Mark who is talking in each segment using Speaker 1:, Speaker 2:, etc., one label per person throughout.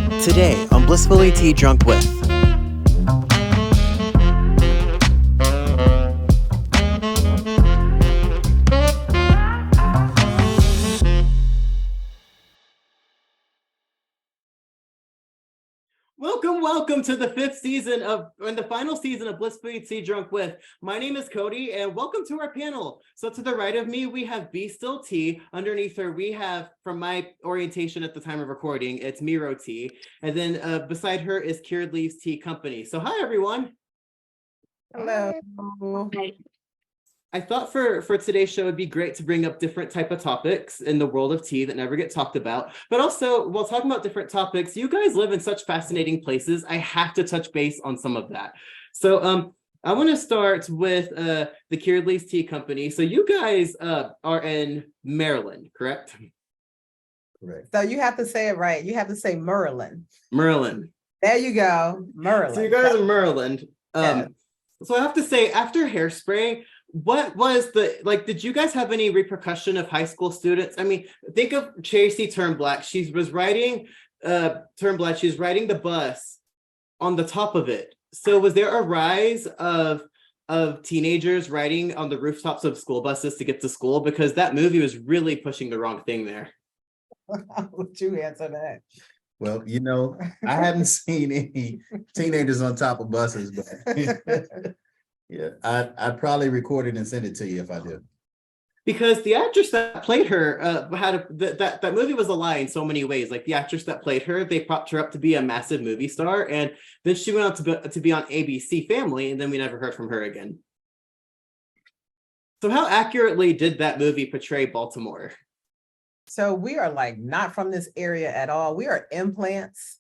Speaker 1: Today on Blissfully Tea Drunk With.
Speaker 2: Welcome to the final season of Blissfully Tea Drunk With. My name is Cody, and welcome to our panel. So to the right of me, we have Be Still Tea. Underneath her, we have, from my orientation at the time of recording, it's Miro Tea. And then beside her is Cured Leaves Tea Company. So hi, everyone.
Speaker 3: Hello.
Speaker 2: Hi. I thought for today's show, it'd be great to bring up different type of topics in the world of tea that never get talked about. But also, while talking about different topics, you guys live in such fascinating places. I have to touch base on some of that. So I want to start with the Cured Leaves Tea Company. So you guys are in Maryland, correct?
Speaker 3: Correct. So you have to say it right. You have to say Maryland.
Speaker 2: Maryland.
Speaker 3: There you go. Maryland.
Speaker 2: So you guys are Maryland.
Speaker 3: Yes.
Speaker 2: So I have to say, after Hairspray, what was did you guys have any repercussion of high school students? I mean, think of Tracy Turnblack. She was riding the bus on the top of it. So was there a rise of teenagers riding on the rooftops of school buses to get to school? Because that movie was really pushing the wrong thing there.
Speaker 3: How would you answer that?
Speaker 4: Well, I haven't seen any teenagers on top of buses, but yeah, I'd probably record it and send it to you if I did.
Speaker 2: Because the actress that played her that movie was a lie in so many ways. Like the actress that played her, they propped her up to be a massive movie star, and then she went on to be on ABC Family, and then we never heard from her again. So how accurately did that movie portray Baltimore?
Speaker 3: So we are not from this area at all. We are implants.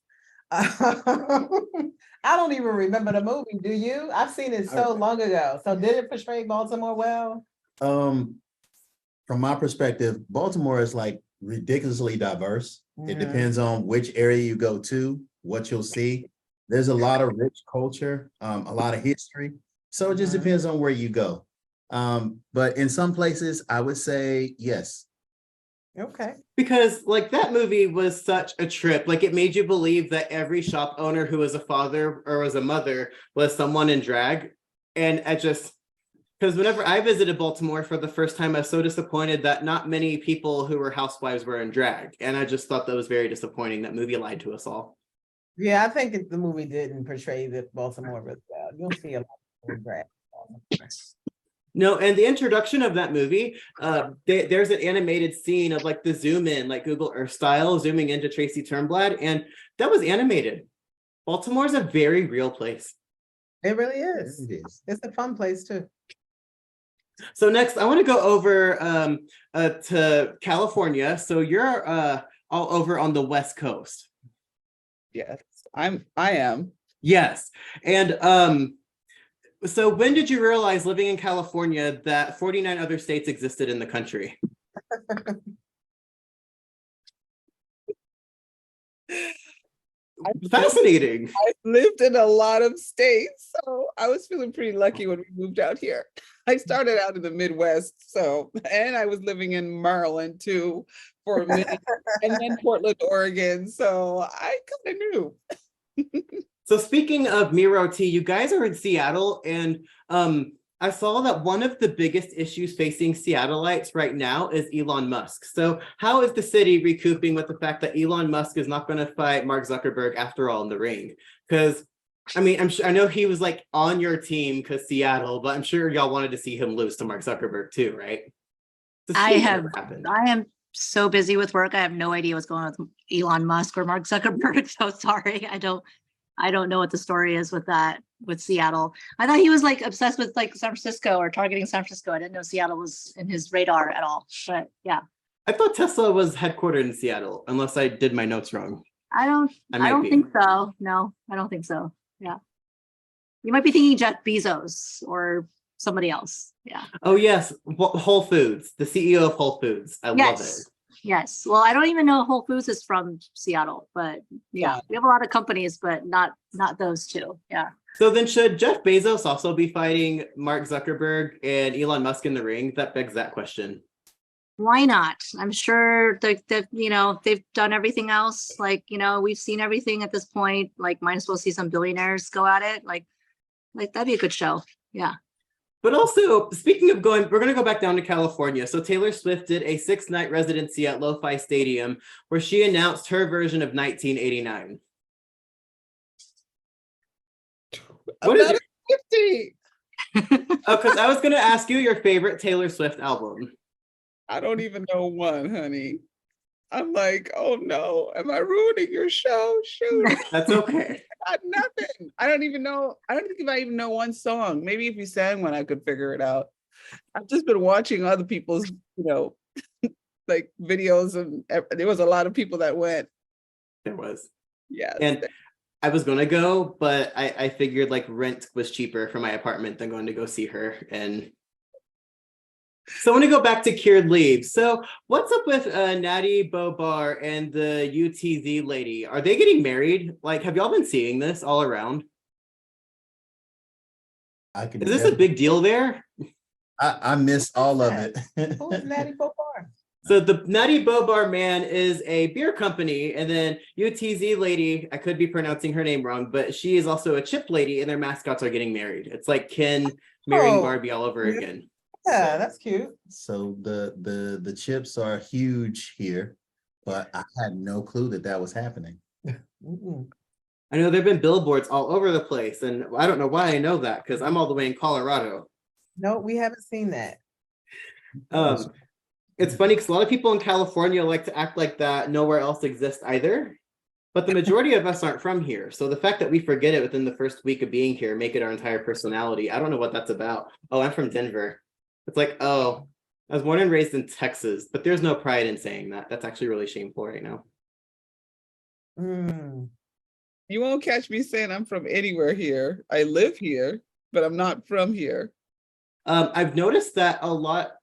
Speaker 3: I don't even remember the movie. Do you? I've seen it so long ago. So did it portray Baltimore well?
Speaker 4: From my perspective, Baltimore is ridiculously diverse.
Speaker 3: Mm-hmm.
Speaker 4: It depends on which area you go to, what you'll see. There's a lot of rich culture, a lot of history. So it just depends on where you go. But in some places, I would say yes.
Speaker 3: Okay.
Speaker 2: Because that movie was such a trip. It made you believe that every shop owner who was a father or was a mother was someone in drag. And because whenever I visited Baltimore for the first time, I was so disappointed that not many people who were housewives were in drag. And I just thought that was very disappointing. That movie lied to us all.
Speaker 3: Yeah, I think the movie didn't portray the Baltimore really well. You'll see a lot of drag.
Speaker 2: No, and the introduction of that movie, there's an animated scene of the zoom in, Google Earth style, zooming into Tracy Turnblad, and that was animated. Baltimore is a very real place.
Speaker 3: It really is.
Speaker 4: It is.
Speaker 3: It's a fun place too.
Speaker 2: So next, I want to go over to California. So you're all over on the West Coast.
Speaker 5: Yes, I am.
Speaker 2: Yes, and so when did you realize living in California that 49 other states existed in the country? Fascinating.
Speaker 5: I lived in a lot of states, so I was feeling pretty lucky when we moved out here. I started out in the Midwest, and I was living in Maryland too for a minute, and then Portland, Oregon. So I kind of knew.
Speaker 2: So speaking of Miro T, you guys are in Seattle, and I saw that one of the biggest issues facing Seattleites right now is Elon Musk. So how is the city recouping with the fact that Elon Musk is not going to fight Mark Zuckerberg after all in the ring? Because I mean, I know he was on your team because Seattle, but I'm sure y'all wanted to see him lose to Mark Zuckerberg too, right?
Speaker 6: I am so busy with work. I have no idea what's going on with Elon Musk or Mark Zuckerberg. So sorry. I don't know what the story is with Seattle. I thought he was obsessed with San Francisco or targeting San Francisco. I didn't know Seattle was in his radar at all, but yeah.
Speaker 2: I thought Tesla was headquartered in Seattle, unless I did my notes wrong.
Speaker 6: I don't think so. No, I don't think so. Yeah. You might be thinking Jeff Bezos or somebody else. Yeah.
Speaker 2: Oh yes. Whole Foods, the CEO of Whole Foods. I love it.
Speaker 6: Yes. Well, I don't even know Whole Foods is from Seattle, but yeah, we have a lot of companies, but not those two. Yeah.
Speaker 2: So then should Jeff Bezos also be fighting Mark Zuckerberg and Elon Musk in the ring? That begs that question.
Speaker 6: Why not? I'm sure that they've done everything else. Like, we've seen everything at this point. Like, might as well see some billionaires go at it. Like that'd be a good show. Yeah.
Speaker 2: But also, speaking of we're going to go back down to California. So Taylor Swift did a 6-night residency at Lo-Fi Stadium where she announced her version of 1989. What is it?
Speaker 5: 50.
Speaker 2: Because I was going to ask you your favorite Taylor Swift album.
Speaker 5: I don't even know one, honey. I'm like, oh no, am I ruining your show? Shoot.
Speaker 2: That's okay.
Speaker 5: Got nothing. I don't even know. I don't think if I even know one song. Maybe if you sang one, I could figure it out. I've just been watching other people's, like videos, and there was a lot of people that went.
Speaker 2: There was.
Speaker 5: Yes.
Speaker 2: And I was going to go, but I figured like rent was cheaper for my apartment than going to go see her. And so I want to go back to Cured Leaves. So what's up with Natty Bobar and the UTZ lady? Are they getting married? Like, have y'all been seeing this all around? Is this a big deal there?
Speaker 4: I missed all of it.
Speaker 3: Who's Natty Bobar?
Speaker 2: So the Natty Bobar man is a beer company, and then UTZ lady, I could be pronouncing her name wrong, but she is also a chip lady, and their mascots are getting married. It's like Ken marrying Barbie all over again.
Speaker 3: Yeah, that's cute.
Speaker 4: So the chips are huge here, but I had no clue that was happening.
Speaker 3: Mm-mm.
Speaker 2: I know there've been billboards all over the place, and I don't know why I know that because I'm all the way in Colorado.
Speaker 3: No, we haven't seen that.
Speaker 2: It's funny because a lot of people in California like to act like that nowhere else exists either, but the majority of us aren't from here. So the fact that we forget it within the first week of being here, make it our entire personality. I don't know what that's about. Oh, I'm from Denver. It's like, oh, I was born and raised in Texas, but there's no pride in saying that. That's actually really shameful right now.
Speaker 3: Mm.
Speaker 5: You won't catch me saying I'm from anywhere here. I live here, but I'm not from here.
Speaker 2: I've noticed that a lot,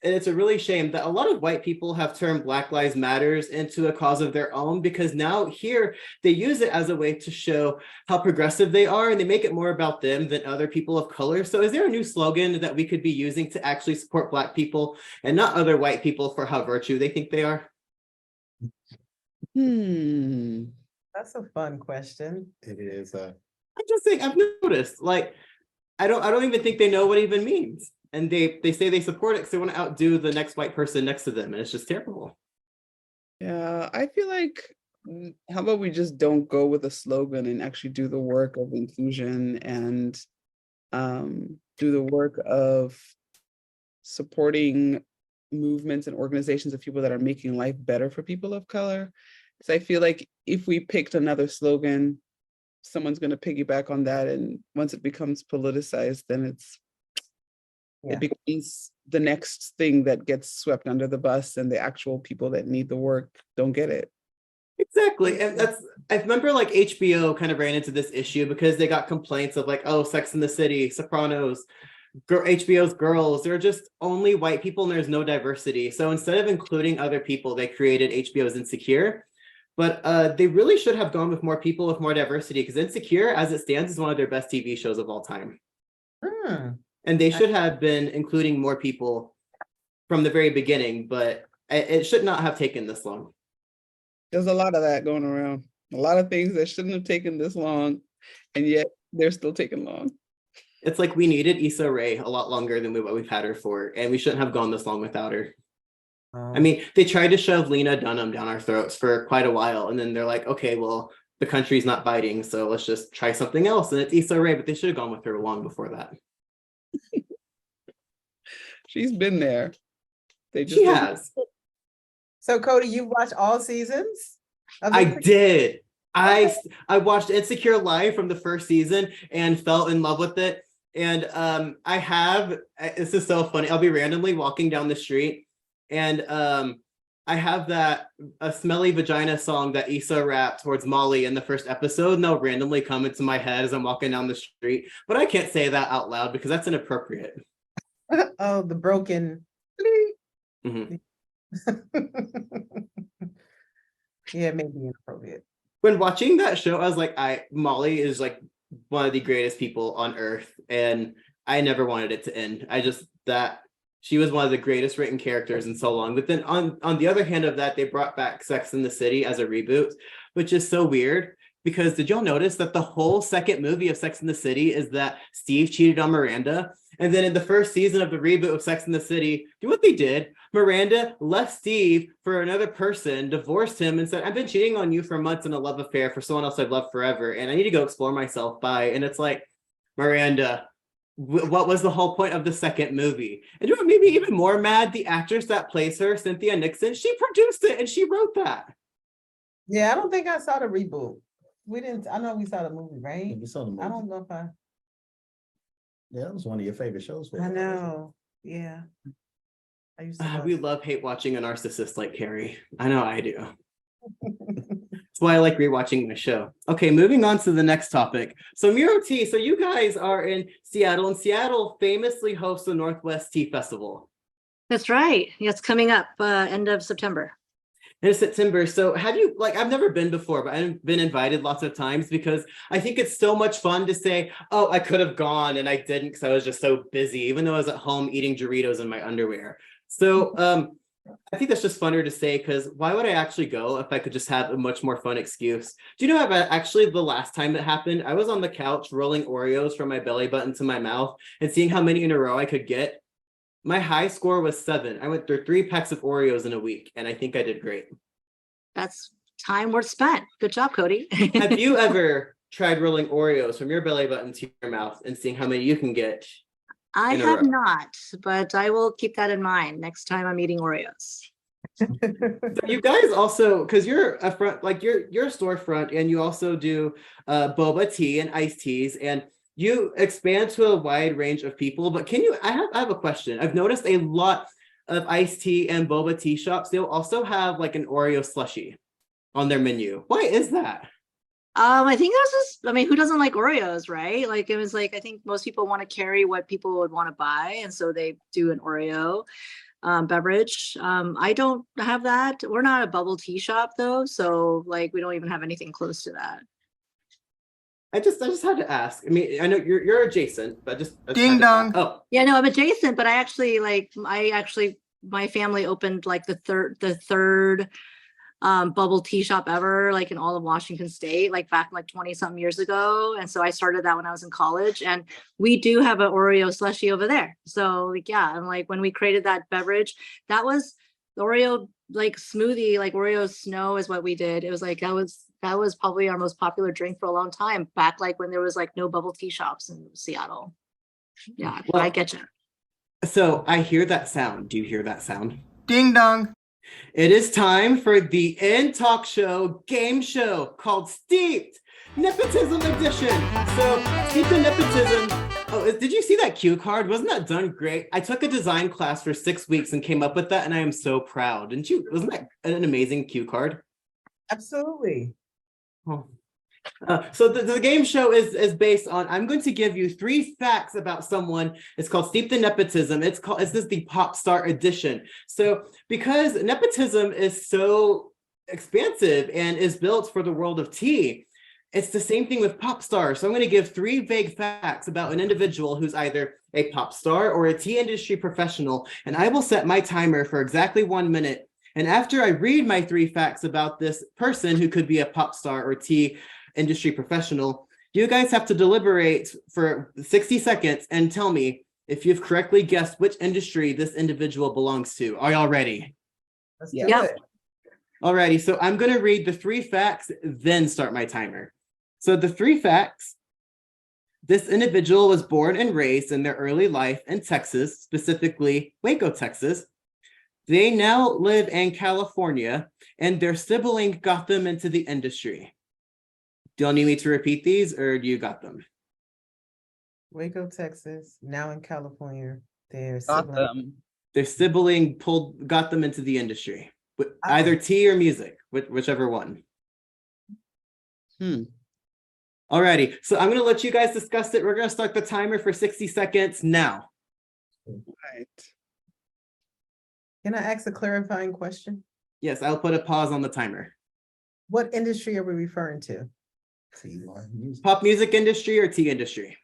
Speaker 2: and it's a really shame that a lot of white people have turned Black Lives Matters into a cause of their own, because now here they use it as a way to show how progressive they are, and they make it more about them than other people of color. So is there a new slogan that we could be using to actually support Black people and not other white people for how virtue they think they are?
Speaker 3: That's a fun question.
Speaker 4: It is.
Speaker 2: I'm just saying, I've noticed, like, I don't even think they know what it even means. And they say they support it because they want to outdo the next white person next to them. And it's just terrible.
Speaker 5: Yeah, I feel like, how about we just don't go with a slogan and actually do the work of inclusion and do the work of supporting movements and organizations of people that are making life better for people of color. Because I feel like if we picked another slogan, someone's going to piggyback on that. And once it becomes politicized, then it becomes the next thing that gets swept under the bus, and the actual people that need the work don't get it.
Speaker 2: Exactly. And I remember like HBO kind of ran into this issue because they got complaints of like, oh, Sex and the City, Sopranos, HBO's Girls, they're just only white people and there's no diversity. So instead of including other people, they created HBO's Insecure. But they really should have gone with more people with more diversity, because Insecure, as it stands, is one of their best TV shows of all time. And they should have been including more people from the very beginning, but it should not have taken this long.
Speaker 5: There's a lot of that going around. A lot of things that shouldn't have taken this long, and yet they're still taking long.
Speaker 2: It's like we needed Issa Rae a lot longer than what we've had her for, and we shouldn't have gone this long without her. I mean, they tried to shove Lena Dunham down our throats for quite a while, and then they're like, okay, well, the country's not biting, so let's just try something else, and it's Issa Rae, but they should have gone with her long before that.
Speaker 5: She's been there.
Speaker 2: She has.
Speaker 3: So Cody, you watched all seasons?
Speaker 2: I did. I watched Insecure live from the first season and fell in love with it. And this is so funny. I'll be randomly walking down the street, and I have a Smelly Vagina song that Issa rapped towards Molly in the first episode, and they'll randomly come into my head as I'm walking down the street. But I can't say that out loud because that's inappropriate.
Speaker 3: Oh, the broken.
Speaker 2: Mm-hmm.
Speaker 3: Yeah, it may be inappropriate.
Speaker 2: When watching that show, I was like, Molly is like one of the greatest people on earth, and I never wanted it to end. She was one of the greatest written characters in so long. But then on the other hand of that, they brought back Sex and the City as a reboot, which is so weird. Because did y'all notice that the whole second movie of Sex and the City is that Steve cheated on Miranda? And then in the first season of the reboot of Sex and the City, do what they did? Miranda left Steve for another person, divorced him, and said, I've been cheating on you for months in a love affair for someone else I've loved forever, and I need to go explore myself. Bye. And it's like, Miranda, what was the whole point of the second movie? And you know what made me even more mad? The actress that plays her, Cynthia Nixon, she produced it and she wrote that.
Speaker 3: Yeah, I don't think I saw the reboot. We didn't, I know we saw the movie, right?
Speaker 4: You saw the movie.
Speaker 3: I don't know if I,
Speaker 4: Yeah, that was one of your favorite shows.
Speaker 3: I know, yeah. I used to love
Speaker 2: We
Speaker 3: it.
Speaker 2: love hate watching a narcissist like Carrie. I know I do. That's why I like rewatching the show. Okay, moving on to the next topic. So Muro Tea, so you guys are in Seattle, and Seattle famously hosts the Northwest Tea Festival.
Speaker 6: That's right. Yeah, it's coming up end of September.
Speaker 2: In September. So have you, like, I've never been before, but I've been invited lots of times because I think it's so much fun to say, oh, I could have gone and I didn't because I was just so busy, even though I was at home eating Doritos in my underwear. So I think that's just funner to say because why would I actually go if I could just have a much more fun excuse? Do you know about actually the last time it happened? I was on the couch rolling Oreos from my belly button to my mouth and seeing how many in a row I could get. My high score was 7. I went through 3 packs of Oreos in a week, and I think I did great.
Speaker 6: That's time worth spent. Good job, Cody.
Speaker 2: Have you ever tried rolling Oreos from your belly button to your mouth and seeing how many you can get?
Speaker 6: I
Speaker 2: in a
Speaker 6: have
Speaker 2: row?
Speaker 6: not, but I will keep that in mind next time I'm eating Oreos.
Speaker 2: So you guys also, because you're a front, like you're a storefront, and you also do boba tea and iced teas, and you expand to a wide range of people. But can you? I have a question. I've noticed a lot of iced tea and boba tea shops. They'll also have like an Oreo slushie on their menu. Why is that?
Speaker 6: I think that's just, I mean, who doesn't like Oreos, right? Like it was like, I think most people want to carry what people would want to buy. And so they do an Oreo beverage. I don't have that. We're not a bubble tea shop though. So like, we don't even have anything close to that.
Speaker 2: I just had to ask. I mean, I know you're adjacent, but I just
Speaker 1: Ding
Speaker 2: had to
Speaker 1: dong.
Speaker 2: ask. Oh,
Speaker 6: Yeah, no, I'm adjacent, but I actually my family opened like the third bubble tea shop ever, like in all of Washington State, like back like 20 something years ago. And so I started that when I was in college, and we do have an Oreo slushie over there. So like, yeah. And like when we created that beverage, that was the Oreo like smoothie, like Oreo snow is what we did. It was like, that was probably our most popular drink for a long time, back like when there was like no bubble tea shops in Seattle. Yeah,
Speaker 2: Well,
Speaker 6: I get you.
Speaker 2: so I hear that sound. Do you hear that sound?
Speaker 1: Ding dong.
Speaker 2: It is time for the In Talk Show game show called Steeped Nepotism Edition. So, Steeped in Nepotism. Oh, did you see that cue card? Wasn't that done great? I took a design class for 6 weeks and came up with that, and I am so proud. Didn't you? Wasn't that an amazing cue card?
Speaker 3: Absolutely.
Speaker 2: Oh. So the game show is based on, I'm going to give you 3 facts about someone. It's called Steeped in Nepotism. This is the pop star edition. So because nepotism is so expansive and is built for the world of tea, it's the same thing with pop stars. So I'm going to give 3 vague facts about an individual who's either a pop star or a tea industry professional, and I will set my timer for exactly 1 minute. And after I read my 3 facts about this person who could be a pop star or tea industry professional, you guys have to deliberate for 60 seconds and tell me if you've correctly guessed which industry this individual belongs to. Are y'all ready?
Speaker 3: Let's
Speaker 4: Yeah.
Speaker 3: do
Speaker 6: Yeah.
Speaker 3: it.
Speaker 2: Alrighty, so I'm going to read the 3 facts, then start my timer. So the 3 facts: this individual was born and raised in their early life in Texas, specifically Waco, Texas. They now live in California, and their sibling got them into the industry. Do y'all need me to repeat these, or do you got them?
Speaker 3: Waco, Texas, now in California. There's
Speaker 5: Got them.
Speaker 2: Their sibling got them into the industry, either tea or music, whichever one. Alrighty, so I'm gonna let you guys discuss it. We're gonna start the timer for 60 seconds now.
Speaker 5: Right.
Speaker 3: Can I ask a clarifying question?
Speaker 2: Yes, I'll put a pause on the timer.
Speaker 3: What industry are we referring to?
Speaker 2: Pop music industry or tea industry?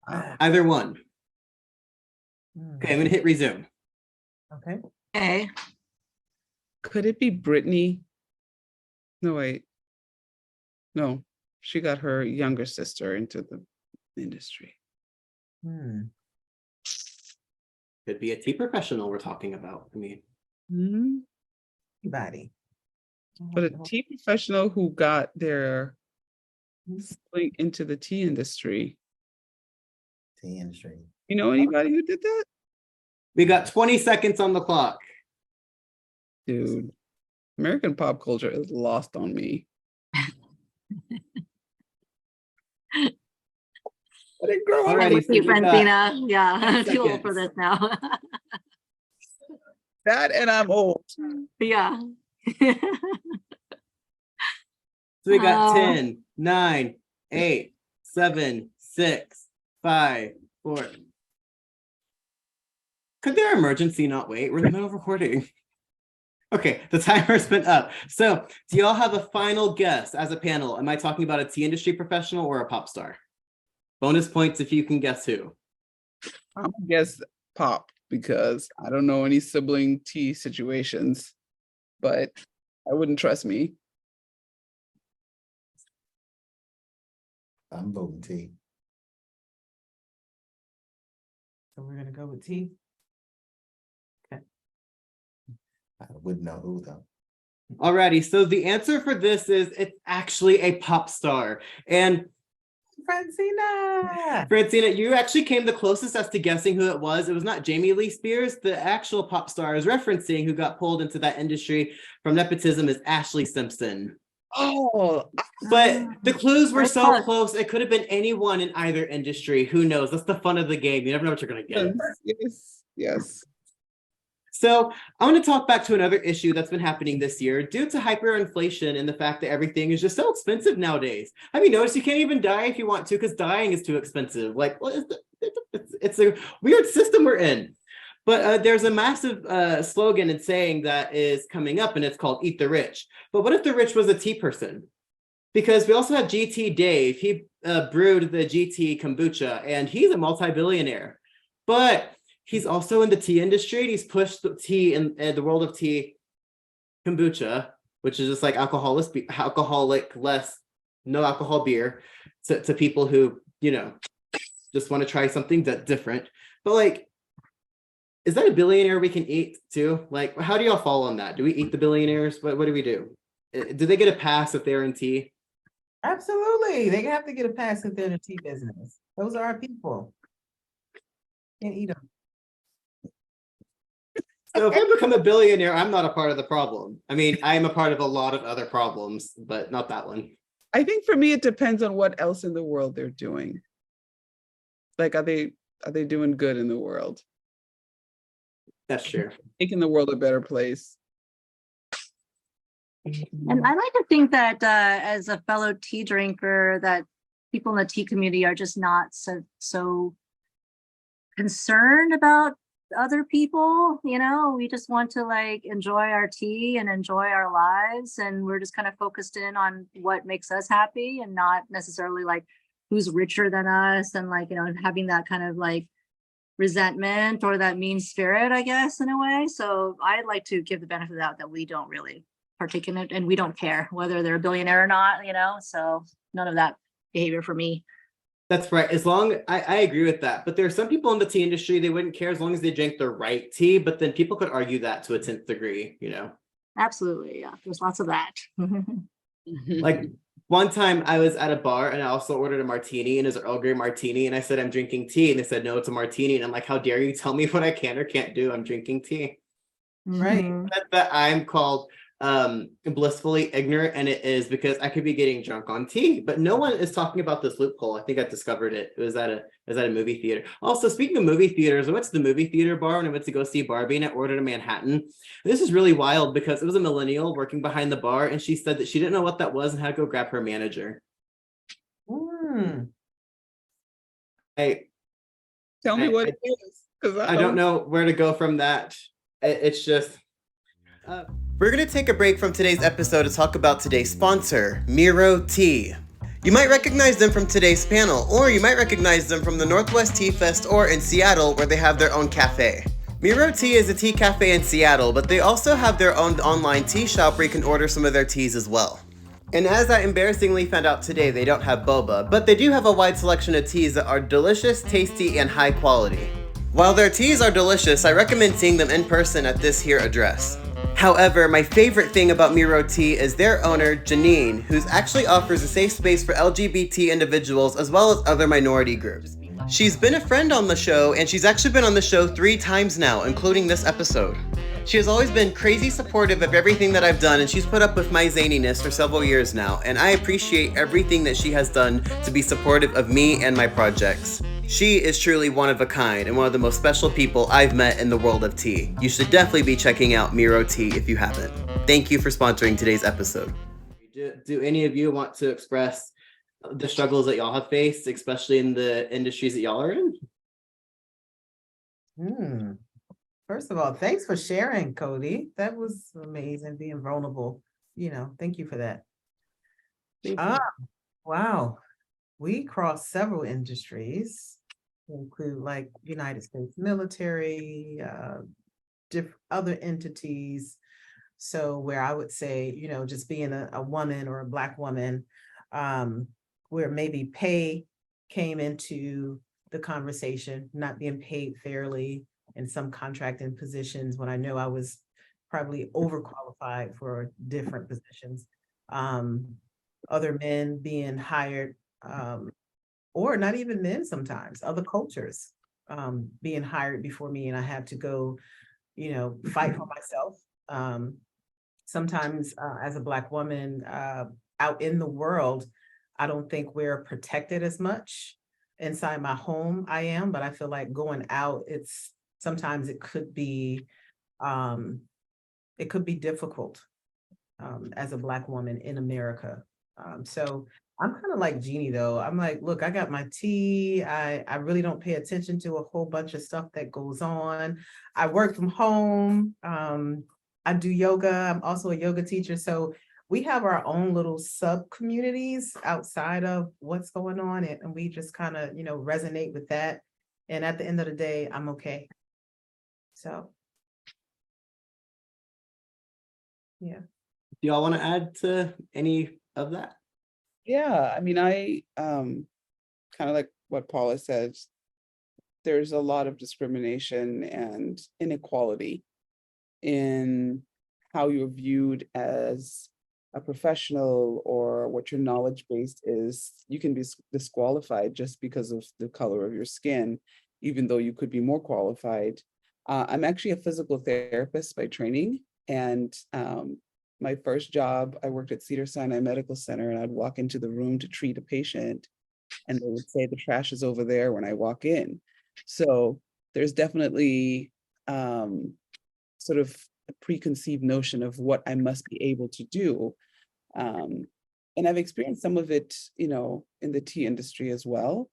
Speaker 2: Either one. Okay, I'm gonna hit resume.
Speaker 3: Okay.
Speaker 6: Okay.
Speaker 5: Could it be Brittany? No, wait. No, she got her younger sister into the industry.
Speaker 2: Could be a tea professional we're talking about. I mean,
Speaker 5: Mhm.
Speaker 3: Anybody.
Speaker 5: But a tea professional who got their sibling into the tea industry.
Speaker 4: Tea industry.
Speaker 5: You know anybody who did that?
Speaker 2: we got 20 seconds on the clock.
Speaker 5: Dude, American pop culture is lost on me. I didn't grow up.
Speaker 2: Alrighty,
Speaker 6: With
Speaker 2: so
Speaker 6: you,
Speaker 2: we got
Speaker 6: Francina. Yeah,
Speaker 2: 10
Speaker 6: too old for
Speaker 2: seconds.
Speaker 6: this now.
Speaker 5: That and I'm old.
Speaker 6: Yeah.
Speaker 2: So we got
Speaker 6: Oh.
Speaker 2: 10, 9, 8, 7, 6, 5, 4. Could their emergency not wait? We're in the middle of recording. Okay, the timer's been up. So do y'all have a final guess as a panel? Am I talking about a tea industry professional or a pop star? Bonus points if you can guess who.
Speaker 5: I'm gonna guess pop because I don't know any sibling tea situations, but I wouldn't trust me.
Speaker 4: I'm voting T.
Speaker 3: So we're gonna go with T.
Speaker 4: I wouldn't know who though.
Speaker 2: Alrighty, so the answer for this is it's actually a pop star. And
Speaker 3: Francina.
Speaker 2: Francina, you actually came the closest as to guessing who it was. It was not Jamie Lee Spears. The actual pop star I was referencing who got pulled into that industry from nepotism is Ashley Simpson.
Speaker 5: Oh,
Speaker 2: But the clues were
Speaker 6: Very
Speaker 2: so
Speaker 6: close.
Speaker 2: close. It could have been anyone in either industry. Who knows? That's the fun of the game. You never know what you're going to get.
Speaker 5: yes.
Speaker 2: So I want to talk back to another issue that's been happening this year due to hyperinflation and the fact that everything is just so expensive nowadays. Have you noticed you can't even die if you want to because dying is too expensive? Like, it's a weird system we're in. But there's a massive slogan and saying that is coming up, and it's called "Eat the Rich." But what if the rich was a tea person? Because we also have GT Dave. He brewed the GT kombucha, and he's a multi-billionaire. But he's also in the tea industry. And he's pushed the tea in the world of tea kombucha, which is just like alcoholic, less no alcohol beer to people who, you know, just want to try something that's different. But like, is that a billionaire we can eat too? Like, how do y'all fall on that? Do we eat the billionaires? What do we do? Do they get a pass if they're in tea?
Speaker 3: Absolutely. They have to get a pass if they're in the tea business. Those are our people. Can't eat them.
Speaker 2: So if I become a billionaire, I'm not a part of the problem. I mean, I am a part of a lot of other problems, but not that one.
Speaker 5: I think for me, it depends on what else in the world they're doing. Like, are they doing good in the world?
Speaker 2: That's true.
Speaker 5: Making the world a better place.
Speaker 6: And I like to think that as a fellow tea drinker, that people in the tea community are just not so concerned about other people. You know, we just want to like enjoy our tea and enjoy our lives, and we're just kind of focused in on what makes us happy and not necessarily like who's richer than us, and like, you know, having that kind of like resentment or that mean spirit, I guess, in a way. So I'd like to give the benefit of the doubt that we don't really partake in it, and we don't care whether they're a billionaire or not, you know. So none of that behavior for me.
Speaker 2: That's right. As long I agree with that. But there are some people in the tea industry, they wouldn't care as long as they drank the right tea. But then people could argue that to a 10th degree, you know.
Speaker 6: Absolutely. Yeah. There's lots of that.
Speaker 2: Like one time I was at a bar and I also ordered a martini, and it was an Earl Grey martini. And I said, I'm drinking tea. And they said, no, it's a martini. And I'm like, how dare you tell me what I can or can't do? I'm drinking tea.
Speaker 3: Right.
Speaker 6: Mhm.
Speaker 2: That I'm called blissfully ignorant, and it is because I could be getting drunk on tea, but no one is talking about this loophole. I think I discovered it. It was at a movie theater. Also, speaking of movie theaters, I went to the movie theater bar when I went to go see Barbie, and I ordered a Manhattan. And this is really wild because it was a millennial working behind the bar, and she said that she didn't know what that was and had to go grab her manager.
Speaker 3: Mm.
Speaker 5: Tell me what it is, because
Speaker 2: I don't know where to go from that. It's just we're going to take a break from today's episode to talk about today's sponsor, Miro Tea. You might recognize them from today's panel, or you might recognize them from the Northwest Tea Fest or in Seattle, where they have their own cafe.
Speaker 1: Miro Tea is a tea cafe in Seattle, but they also have their own online tea shop where you can order some of their teas as well. And as I embarrassingly found out today, they don't have boba, but they do have a wide selection of teas that are delicious, tasty, and high quality. While their teas are delicious, I recommend seeing them in person at this here address. However, my favorite thing about Miro Tea is their owner, Janine, who actually offers a safe space for LGBT individuals as well as other minority groups. She's been a friend on the show, and she's actually been on the show 3 times now, including this episode. She has always been crazy supportive of everything that I've done, and she's put up with my zaniness for several years now, and I appreciate everything that she has done to be supportive of me and my projects. She is truly one of a kind and one of the most special people I've met in the world of tea. You should definitely be checking out Miro Tea if you haven't. Thank you for sponsoring today's episode.
Speaker 2: Do any of you want to express the struggles that y'all have faced, especially in the industries that y'all are in?
Speaker 3: First of all, thanks for sharing, Cody. That was amazing, being vulnerable. Thank you for that.
Speaker 2: Thank you.
Speaker 3: Wow. We cross several industries, include like United States military, other entities. So where I would say, just being a woman or a Black woman, where maybe pay came into the conversation, not being paid fairly in some contracting positions when I know I was probably overqualified for different positions. Other men being hired, or not even men sometimes, other cultures being hired before me, and I had to go, fight for myself. Sometimes as a Black woman out in the world, I don't think we're protected as much. Inside my home, I am, but I feel like going out, sometimes it could be difficult as a Black woman in America. So I'm kind of like Jeannie though. I'm like, look, I got my tea. I really don't pay attention to a whole bunch of stuff that goes on. I work from home. I do yoga. I'm also a yoga teacher. So we have our own little sub communities outside of what's going on. And we just kind of, resonate with that. And at the end of the day, I'm okay. So, yeah.
Speaker 2: Do y'all want to add to any of that?
Speaker 5: Yeah, I mean, I kind of like what Paula said, there's a lot of discrimination and inequality in how you're viewed as a professional or what your knowledge base is. You can be disqualified just because of the color of your skin, even though you could be more qualified. I'm actually a physical therapist by training, and my first job, I worked at Cedars-Sinai Medical Center, and I'd walk into the room to treat a patient, and they would say the trash is over there when I walk in. So there's definitely sort of a preconceived notion of what I must be able to do. And I've experienced some of it, in the tea industry as well.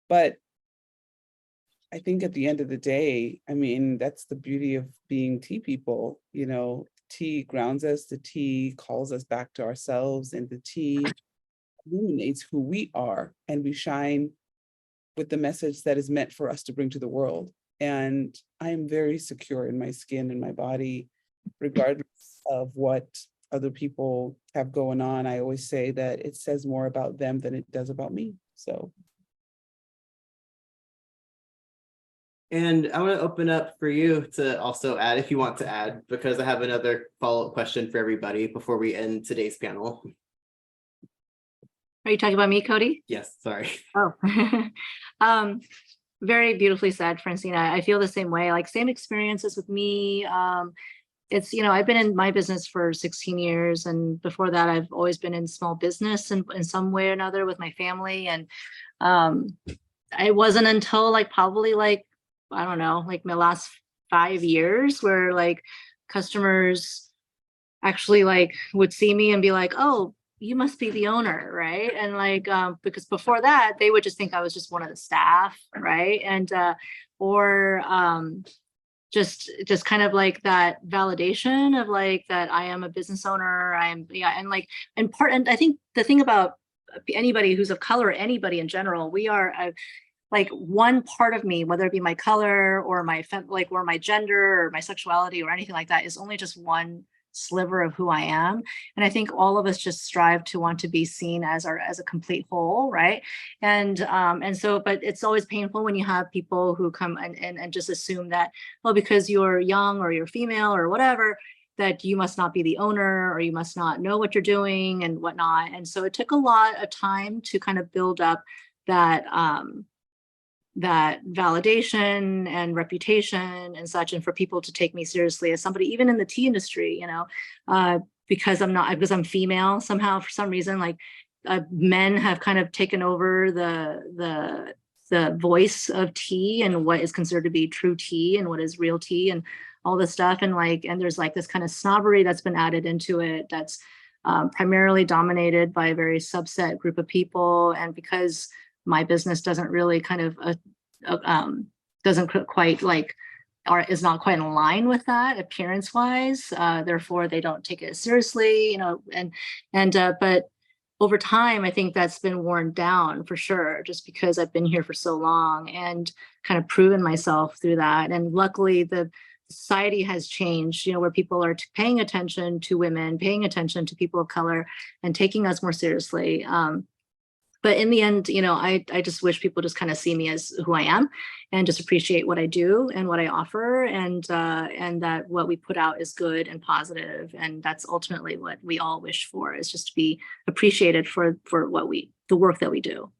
Speaker 5: But I think at the end of the day, I mean, that's the beauty of being tea people. Tea grounds us, the tea calls us back to ourselves, and the tea illuminates who we are, and we shine with the message that is meant for us to bring to the world. And I am very secure in my skin and my body, regardless of what other people have going on. I always say that it says more about them than it does about me. So.
Speaker 2: And I want to open up for you to also add, if you want to add, because I have another follow-up question for everybody before we end today's panel.
Speaker 6: Are you talking about me, Cody?
Speaker 2: Yes, sorry.
Speaker 6: Oh, very beautifully said, Francina. I feel the same way, like same experiences with me. It's, I've been in my business for 16 years. And before that, I've always been in small business in some way or another with my family. And it wasn't until probably I don't know, my last 5 years where customers actually would see me and be like, oh, you must be the owner, right? And because before that, they would just think I was just one of the staff, right? And just kind of that validation of that I am a business owner. And I think the thing about anybody who's of color, anybody in general, we are like one part of me, whether it be my color or or my gender or my sexuality or anything like that, is only just one sliver of who I am. And I think all of us just strive to want to be seen as a complete whole, right? And so, but it's always painful when you have people who come and just assume that, well, because you're young or you're female or whatever, that you must not be the owner or you must not know what you're doing and whatnot. And so it took a lot of time to kind of build up that that validation and reputation and such, and for people to take me seriously as somebody, even in the tea industry, because I'm female somehow, for some reason, like men have kind of taken over the voice of tea and what is considered to be true tea and what is real tea and all this stuff. And there's like this kind of snobbery that's been added into it that's primarily dominated by a very subset group of people. And because my business doesn't really kind of doesn't quite like, or is not quite in line with that appearance wise, therefore they don't take it seriously, but over time I think that's been worn down for sure, just because I've been here for so long and kind of proven myself through that. And luckily the society has changed, where people are paying attention to women, paying attention to people of color, and taking us more seriously. But in the end, I just wish people just kind of see me as who I am and just appreciate what I do and what I offer, and that what we put out is good and positive. And that's ultimately what we all wish for, is just to be appreciated for the work that we do.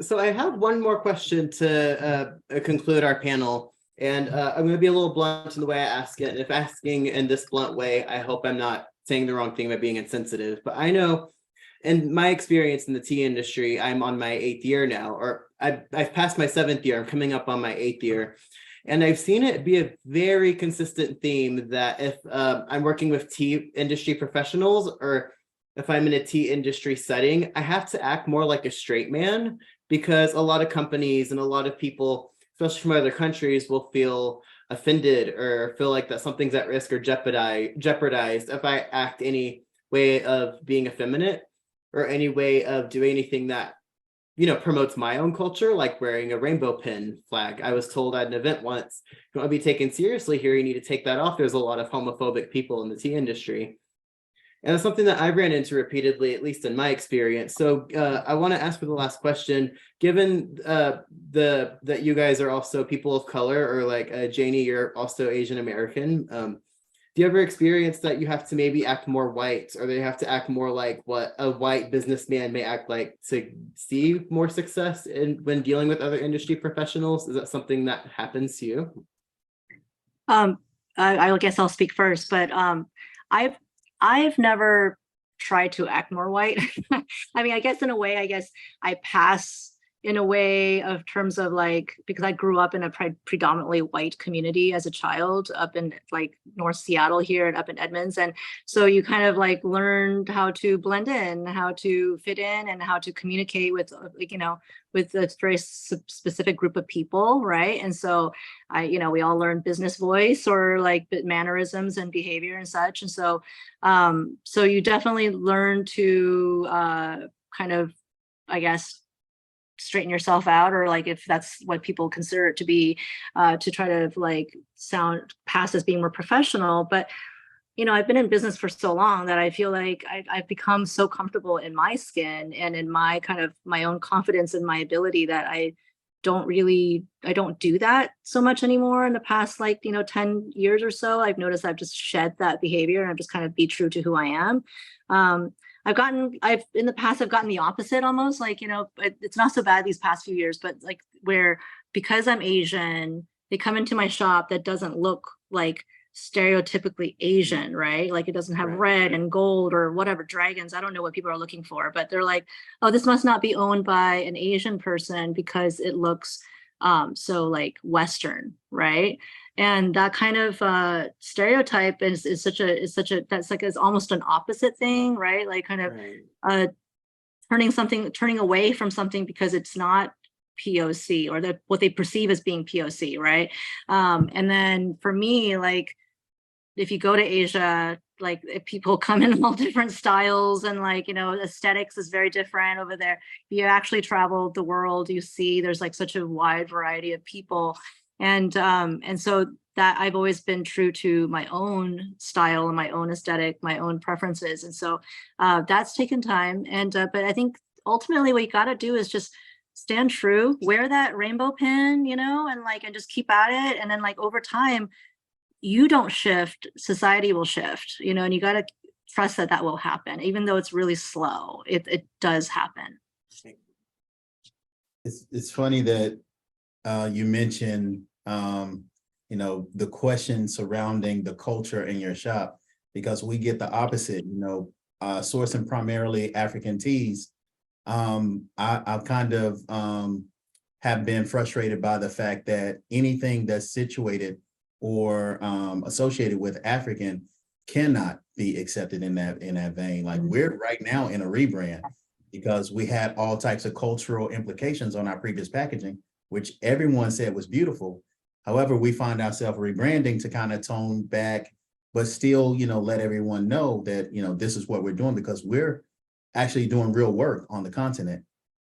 Speaker 2: So I have one more question to conclude our panel. And I'm going to be a little blunt in the way I ask it. And if asking in this blunt way, I hope I'm not saying the wrong thing by being insensitive. But I know, in my experience in the tea industry, I'm on my 8th year now, or I've passed my 7th year. I'm coming up on my 8th year. And I've seen it be a very consistent theme that if I'm working with tea industry professionals, or if I'm in a tea industry setting, I have to act more like a straight man, because a lot of companies and a lot of people, especially from other countries, will feel offended or feel like that something's at risk or jeopardized if I act any way of being effeminate, or any way of doing anything that, promotes my own culture, like wearing a rainbow pin flag. I was told at an event once, if you want to be taken seriously here, you need to take that off. There's a lot of homophobic people in the tea industry. And it's something that I ran into repeatedly, at least in my experience. So I want to ask for the last question, given that you guys are also people of color, or like Janie, you're also Asian American. Do you ever experience that you have to maybe act more white, or they have to act more like what a white businessman may act like to see more success when dealing with other industry professionals? Is that something that happens to you?
Speaker 6: I guess I'll speak first, but I've never tried to act more white. I mean, I guess in a way, I pass in a way of terms of like, because I grew up in a predominantly white community as a child up in like North Seattle here and up in Edmonds. And so you kind of like learned how to blend in, how to fit in, and how to communicate with, with a very specific group of people. Right. And so we all learn business voice, or like mannerisms and behavior and such. And so, so you definitely learn to kind of, I guess, straighten yourself out, or like if that's what people consider it to be, to try to like pass as being more professional. But I've been in business for so long that I feel like I've become so comfortable in my skin and in my kind of my own confidence in my ability that I don't do that so much anymore. In the past 10 years or so, I've noticed I've just shed that behavior and I've just kind of be true to who I am. In the past, I've gotten the opposite almost, it's not so bad these past few years, but like where, because I'm Asian, they come into my shop that doesn't look like stereotypically Asian, right? Like it doesn't have red and gold or whatever dragons. I don't know what people are looking for, but they're like, oh, this must not be owned by an Asian person because it looks so like Western, right? And that kind of stereotype is almost an opposite thing, right? Like kind of turning away from something because it's not POC, or what they perceive as being POC, right? And then for me, like if you go to Asia, like people come in all different styles, and like, you know, aesthetics is very different over there. If you actually travel the world, you see there's like such a wide variety of people. And so that I've always been true to my own style and my own aesthetic, my own preferences. And so that's taken time. But I think ultimately what you got to do is just stand true, wear that rainbow pin, you know, and just keep at it. And then like over time, you don't shift, society will shift, you know, and you got to trust that that will happen, even though it's really slow. It does happen.
Speaker 4: It's funny that you mentioned you know, the question surrounding the culture in your shop, because we get the opposite, you know, sourcing primarily African teas. I kind of have been frustrated by the fact that anything that's situated or associated with African cannot be accepted in that vein. Like we're right now in a rebrand because we had all types of cultural implications on our previous packaging, which everyone said was beautiful. However, we find ourselves rebranding to kind of tone back, but still, you know, let everyone know that, you know, this is what we're doing, because we're actually doing real work on the continent,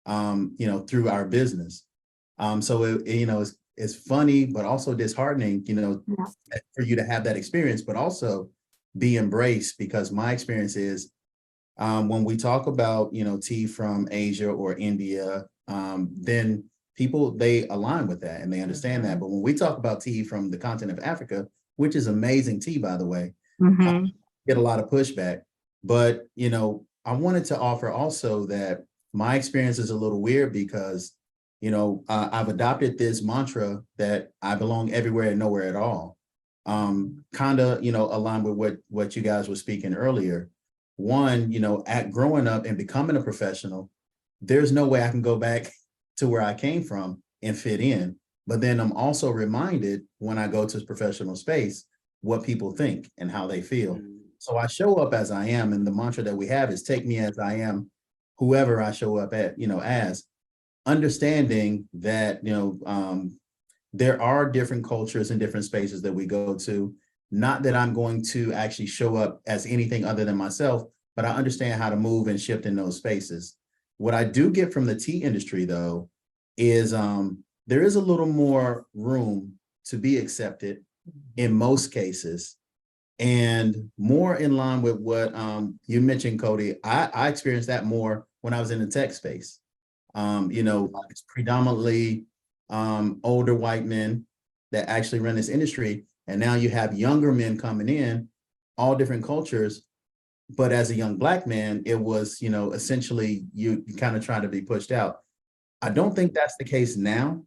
Speaker 4: you know, through our business. So, you know, it's funny, but also disheartening, you know, for you to have that experience, but also be embraced, because my experience is when we talk about, you know, tea from Asia or India, then people, they align with that and they understand that. But when we talk about tea from the continent of Africa, which is amazing tea, by the way, get a lot of pushback. But, you know, I wanted to offer also that my experience is a little weird because, you know, I've adopted this mantra that I belong everywhere and nowhere at all. Kind of, you know, aligned with what you guys were speaking earlier. One, you know, at growing up and becoming a professional, there's no way I can go back to where I came from and fit in. But then I'm also reminded when I go to a professional space, what people think and how they feel. So I show up as I am. And the mantra that we have is take me as I am, whoever I show up at, you know, as, understanding that, you know, there are different cultures and different spaces that we go to. Not that I'm going to actually show up as anything other than myself, but I understand how to move and shift in those spaces. What I do get from the tea industry, though, is there is a little more room to be accepted in most cases, and more in line with what you mentioned, Cody. I experienced that more when I was in the tech space. You know, it's predominantly older white men that actually run this industry, and now you have younger men coming in, all different cultures. But as a young Black man, it was, you know, essentially you kind of trying to be pushed out. I don't think that's the case now,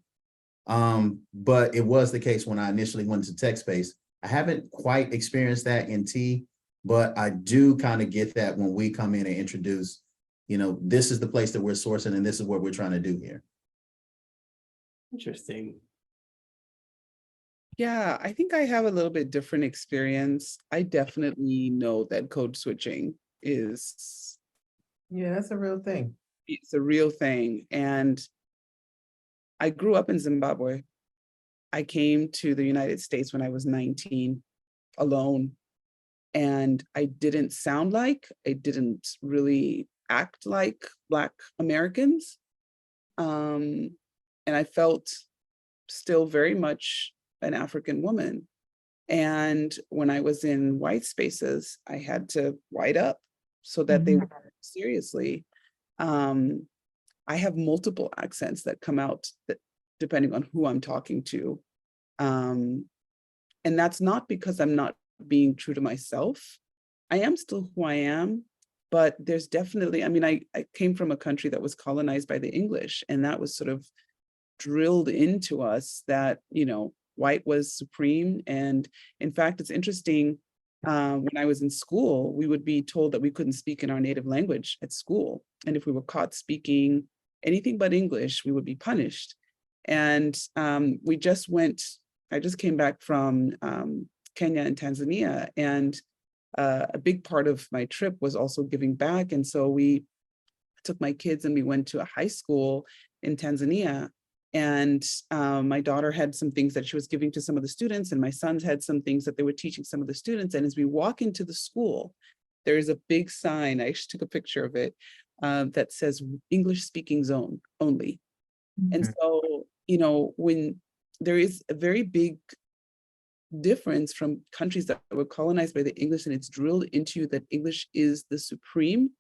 Speaker 4: but it was the case when I initially went into tech space. I haven't quite experienced that in tea, but I do kind of get that when we come in and introduce, you know, this is the place that we're sourcing and this is what we're trying to do here.
Speaker 2: Interesting.
Speaker 5: Yeah, I think I have a little bit different experience. I definitely know that code switching is,
Speaker 3: Yeah, that's a real thing.
Speaker 5: it's a real thing. And I grew up in Zimbabwe. I came to the United States when I was 19 alone. And I didn't sound like, I didn't really act like Black Americans. And I felt still very much an African woman. And when I was in white spaces, I had to white up so that they would take me seriously. I have multiple accents that come out that, depending on who I'm talking to. And that's not because I'm not being true to myself. I am still who I am, but there's definitely, I mean, I came from a country that was colonized by the English, and that was sort of drilled into us that, you know, white was supreme. And in fact, it's interesting, when I was in school, we would be told that we couldn't speak in our native language at school. And if we were caught speaking anything but English, we would be punished. And I just came back from Kenya and Tanzania, and a big part of my trip was also giving back. And so we took my kids and we went to a high school in Tanzania. And my daughter had some things that she was giving to some of the students, and my sons had some things that they were teaching some of the students. And as we walk into the school, there is a big sign, I actually took a picture of it, that says English speaking zone only. And so, when there is a very big difference from countries that were colonized by the English, and it's drilled into you that English is the supreme.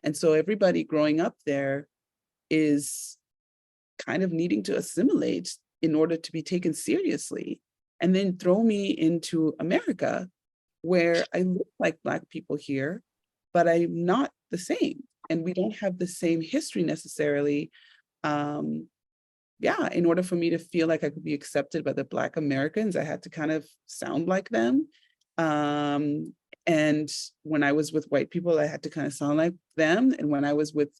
Speaker 5: And so everybody growing up there is kind of needing to assimilate in order to be taken seriously. And then throw me into America, where I look like Black people here, but I'm not the same. And we don't have the same history necessarily. In order for me to feel like I could be accepted by the Black Americans, I had to kind of sound like them. And when I was with white people, I had to kind of sound like them. And when I was with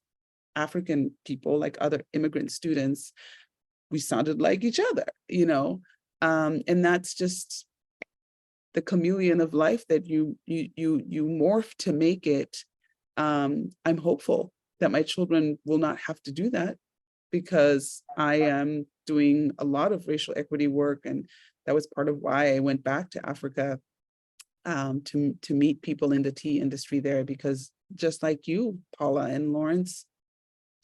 Speaker 5: African people, like other immigrant students, we sounded like each other, and that's just the chameleon of life that you morph to make it. I'm hopeful that my children will not have to do that, because I am doing a lot of racial equity work, and that was part of why I went back to Africa, to meet people in the tea industry there, because just like you, Paula and Lawrence,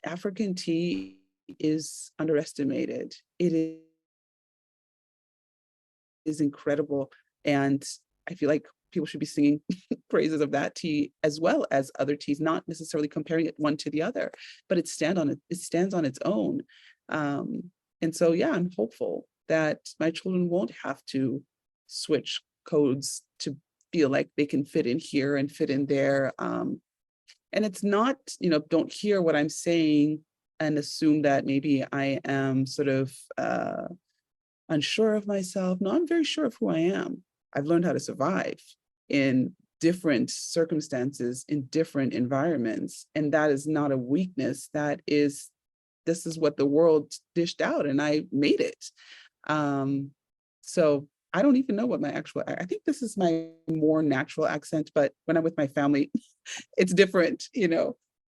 Speaker 5: African tea is underestimated. It is incredible. And I feel like people should be singing praises of that tea as well as other teas, not necessarily comparing it one to the other, but it stands on its own. And so, I'm hopeful that my children won't have to switch codes to feel like they can fit in here and fit in there. And it's not, don't hear what I'm saying and assume that maybe I am sort of unsure of myself. No, I'm very sure of who I am. I've learned how to survive in different circumstances, in different environments. And that is not a weakness. This is what the world dished out, and I made it. So I don't even know what I think this is my more natural accent, but when I'm with my family, it's different,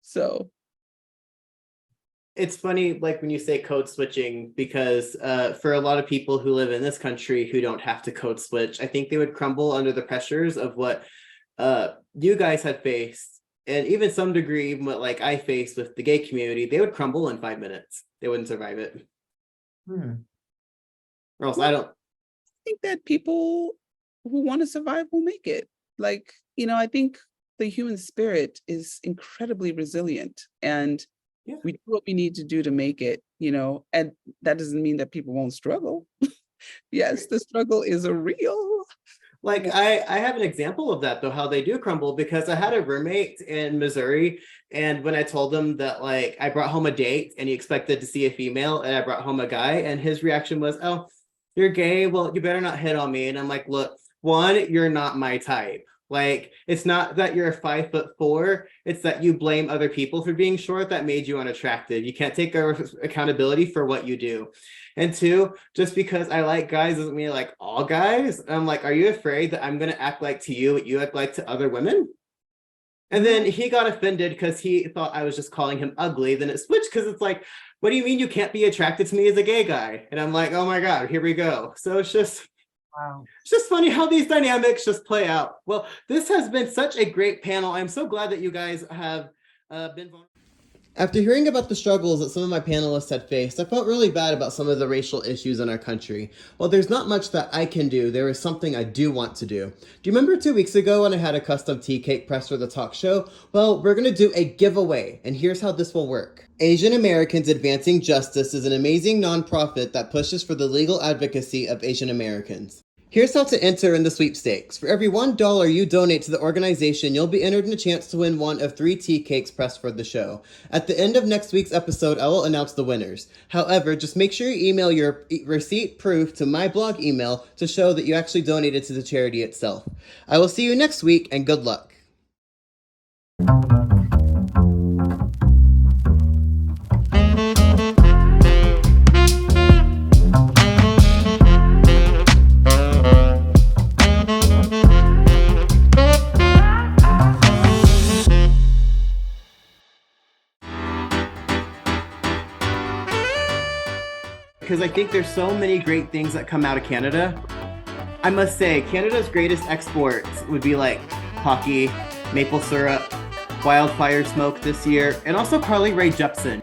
Speaker 5: so.
Speaker 2: It's funny, like when you say code switching, because for a lot of people who live in this country who don't have to code switch, I think they would crumble under the pressures of what you guys had faced, and even some degree, even what like I faced with the gay community. They would crumble in 5 minutes. They wouldn't survive it. Or else I don't
Speaker 5: think that people who want to survive will make it. Like, I think the human spirit is incredibly resilient, and we do what we need to do to make it, and that doesn't mean that people won't struggle. Yes, the struggle is a real.
Speaker 2: Like, I have an example of that, though, how they do crumble, because I had a roommate in Missouri, and when I told him that, like, I brought home a date and he expected to see a female, and I brought home a guy, and his reaction was, "Oh, you're gay? Well, you better not hit on me." And I'm like, look, one, you're not my type. Like, it's not that you're 5'4", it's that you blame other people for being short that made you unattractive. You can't take accountability for what you do. And two, just because I like guys doesn't mean I like all guys. I'm like, are you afraid that I'm going to act like to you what you act like to other women? And then he got offended because he thought I was just calling him ugly. Then it switched, because it's like, what do you mean you can't be attracted to me as a gay guy? And I'm like, oh my God, here we go. So it's just,
Speaker 3: Wow.
Speaker 2: It's just funny how these dynamics just play out. Well, this has been such a great panel. I'm so glad that you guys have been vulnerable. After hearing about the struggles that some of my panelists had faced, I felt really bad about some of the racial issues in our country. While there's not much that I can do, there is something I do want to do. Do you remember 2 weeks ago when I had a custom tea cake press for the talk show? Well, we're going to do a giveaway, and here's how this will work. Asian Americans Advancing Justice is an amazing nonprofit that pushes for the legal advocacy of Asian Americans. Here's how to enter in the sweepstakes. For every $1 you donate to the organization, you'll be entered in a chance to win one of 3 tea cakes pressed for the show. At the end of next week's episode, I will announce the winners. However, just make sure you email your receipt proof to my blog email to show that you actually donated to the charity itself. I will see you next week, and good luck. because I think there's so many great things that come out of Canada. I must say, Canada's greatest exports would be like hockey, maple syrup, wildfire smoke this year, and also Carly Rae Jepsen.